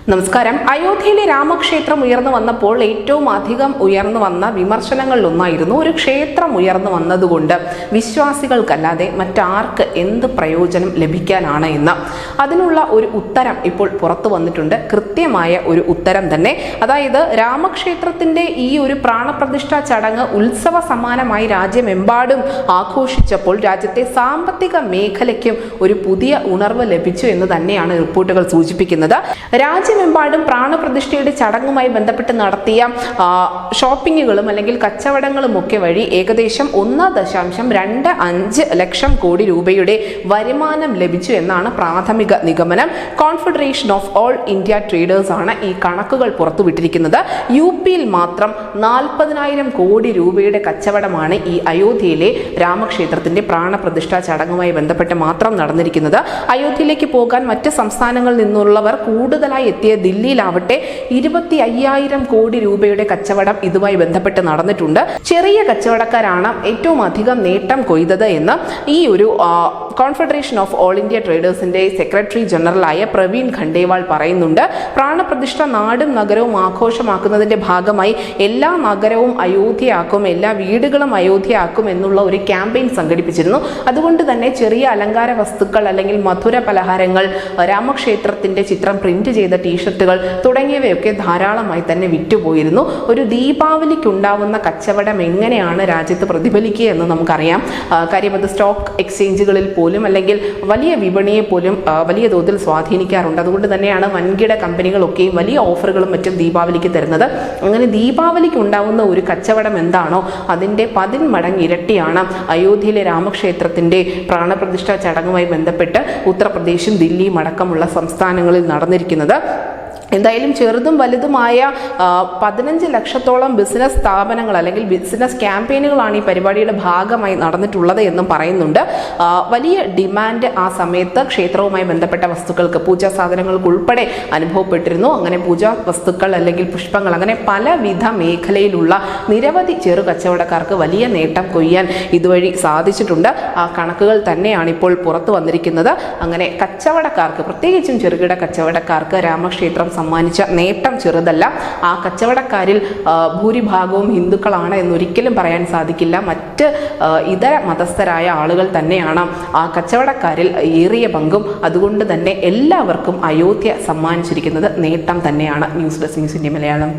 നമസ്കാരം. അയോധ്യയിലെ രാമക്ഷേത്രം ഉയർന്നു വന്നപ്പോൾ ഏറ്റവും അധികം ഉയർന്നു വന്ന വിമർശനങ്ങളിലൊന്നായിരുന്നു ഒരു ക്ഷേത്രം ഉയർന്നു വന്നതുകൊണ്ട് വിശ്വാസികൾക്കല്ലാതെ മറ്റാർക്ക് എന്ത് പ്രയോജനം ലഭിക്കാനാണ് എന്ന്. അതിനുള്ള ഒരു ഉത്തരം ഇപ്പോൾ പുറത്തു വന്നിട്ടുണ്ട്. കൃത്യമായ ഒരു ഉത്തരം തന്നെ. അതായത് രാമക്ഷേത്രത്തിന്റെ ഈ ഒരു പ്രാണപ്രതിഷ്ഠാ ചടങ്ങ് ഉത്സവ സമാനമായി രാജ്യമെമ്പാടും ആഘോഷിച്ചപ്പോൾ രാജ്യത്തെ സാമ്പത്തിക മേഖലയ്ക്കും ഒരു പുതിയ ഉണർവ് ലഭിച്ചു എന്ന് തന്നെയാണ് റിപ്പോർട്ടുകൾ സൂചിപ്പിക്കുന്നത്. രാജ്യമെമ്പാടും പ്രാണപ്രതിഷ്ഠയുടെ ചടങ്ങുമായി ബന്ധപ്പെട്ട് നടത്തിയ ഷോപ്പിങ്ങുകളും അല്ലെങ്കിൽ കച്ചവടങ്ങളും ഒക്കെ വഴി ഏകദേശം 1.25 ലക്ഷം കോടി രൂപയുടെ വരുമാനം ലഭിച്ചു എന്നാണ് പ്രാഥമിക നിഗമനം. Confederation of all India traders ആണ് ഈ കണക്കുകൾ പുറത്തുവിട്ടിരിക്കുന്നത്. UP-യിൽ മാത്രം 40,000 കോടി രൂപയുടെ കച്ചവടമാണ് ഈ അയോധ്യയിലെ രാമക്ഷേത്രത്തിന്റെ പ്രാണപ്രതിഷ്ഠാ ചടങ്ങുമായി ബന്ധപ്പെട്ട് മാത്രം നടന്നിരിക്കുന്നത്. അയോധ്യയിലേക്ക് പോകാൻ മറ്റ് സംസ്ഥാനങ്ങളിൽ നിന്നുള്ളവർ കൂടുതലായി എത്തിയ ദില്ലിയിലാവട്ടെ 25,000 കോടി രൂപയുടെ കച്ചവടം ഇതുമായി ബന്ധപ്പെട്ട് നടന്നിട്ടുണ്ട്. ചെറിയ കച്ചവടക്കാരാണ് ഏറ്റവും അധികം നേട്ടം കൊയ്തത് എന്ന് ഈ ഒരു കോൺഫെഡറേഷൻ ഓഫ് ഓൾ ഇന്ത്യ ട്രേഡേഴ്സിന്റെ സെക്രട്ടറി ജനറലായ പ്രവീൺ ഖണ്ഡേവാൾ പറയുന്നുണ്ട്. പ്രാണപ്രതിഷ്ഠ നാടും നഗരവും ആഘോഷമാക്കുന്നതിന്റെ ഭാഗമായി എല്ലാ നഗരവും അയോധ്യയാക്കും, എല്ലാ വീടുകളും അയോധ്യയാക്കും എന്നുള്ള ഒരു ക്യാമ്പയിൻ സംഘടിപ്പിച്ചിരുന്നു. അതുകൊണ്ട് തന്നെ ചെറിയ അലങ്കാര വസ്തുക്കൾ അല്ലെങ്കിൽ മധുര പലഹാരങ്ങൾ, രാമക്ഷേത്രത്തിന്റെ ചിത്രം പ്രിന്റ് ചെയ്ത ടീഷർട്ടുകൾ തുടങ്ങിയവയൊക്കെ ധാരാളമായി തന്നെ വിറ്റുപോയിരുന്നു. ഒരു ദീപാവലിക്ക് ഉണ്ടാവുന്ന കച്ചവടം എങ്ങനെയാണ് രാജ്യത്ത് പ്രതിഫലിക്കുക എന്ന് നമുക്കറിയാം. കാര്യം അത് സ്റ്റോക്ക് എക്സ്ചേഞ്ചുകളിൽ പോലും അല്ലെങ്കിൽ വലിയ വിപണിയെ പോലും വലിയ തോതിൽ സ്വാധീനിക്കാറുണ്ട്. അതുകൊണ്ട് തന്നെയാണ് വൻകിട കമ്പനികളൊക്കെയും വലിയ ഓഫറുകളും മറ്റും ദീപാവലിക്ക് തരുന്നത്. അങ്ങനെ ദീപാവലിക്ക് ഉണ്ടാവുന്ന ഒരു കച്ചവടം എന്താണോ അതിൻ്റെ 10 മടങ്ങ് ഇരട്ടിയാണ് അയോധ്യയിലെ രാമക്ഷേത്രത്തിന്റെ പ്രാണപ്രതിഷ്ഠാ ചടങ്ങുമായി ബന്ധപ്പെട്ട് ഉത്തർപ്രദേശും ദില്ലിയും അടക്കമുള്ള സംസ്ഥാനങ്ങളിൽ നടന്നിരിക്കുന്നത്. എന്തായാലും ചെറുതും വലുതുമായ 15 ലക്ഷത്തോളം ബിസിനസ് സ്ഥാപനങ്ങൾ അല്ലെങ്കിൽ ബിസിനസ് ക്യാമ്പയിനുകളാണ് ഈ പരിപാടിയുടെ ഭാഗമായി നടന്നിട്ടുള്ളത് എന്നും പറയുന്നുണ്ട്. വലിയ ഡിമാൻഡ് ആ സമയത്ത് ക്ഷേത്രവുമായി ബന്ധപ്പെട്ട വസ്തുക്കൾക്ക്, പൂജാ സാധനങ്ങൾക്ക് ഉൾപ്പെടെ അനുഭവപ്പെട്ടിരുന്നു. അങ്ങനെ പൂജാ വസ്തുക്കൾ അല്ലെങ്കിൽ പുഷ്പങ്ങൾ, അങ്ങനെ പലവിധ മേഖലയിലുള്ള നിരവധി ചെറു കച്ചവടക്കാർക്ക് വലിയ നേട്ടം കൊയ്യാൻ ഇതുവഴി സാധിച്ചിട്ടുണ്ട്. ആ കണക്കുകൾ തന്നെയാണ് ഇപ്പോൾ പുറത്തു വന്നിരിക്കുന്നത്. അങ്ങനെ കച്ചവടക്കാർക്ക്, പ്രത്യേകിച്ചും ചെറുകിട കച്ചവടക്കാർക്ക് രാമക്ഷേത്രം സമ്മാനിച്ച നേട്ടം ചെറുതല്ല. ആ കച്ചവടക്കാരിൽ ഭൂരിഭാഗവും ഹിന്ദുക്കളാണ് എന്നൊരിക്കലും പറയാൻ സാധിക്കില്ല. മറ്റ് ഇതര മതസ്ഥരായ ആളുകൾ തന്നെയാണ് ആ കച്ചവടക്കാരിൽ ഏറിയ പങ്കും. അതുകൊണ്ട് തന്നെ എല്ലാവർക്കും അയോധ്യ സമ്മാനിച്ചിരിക്കുന്നത് നേട്ടം തന്നെയാണ്. News desk news India Malayalam.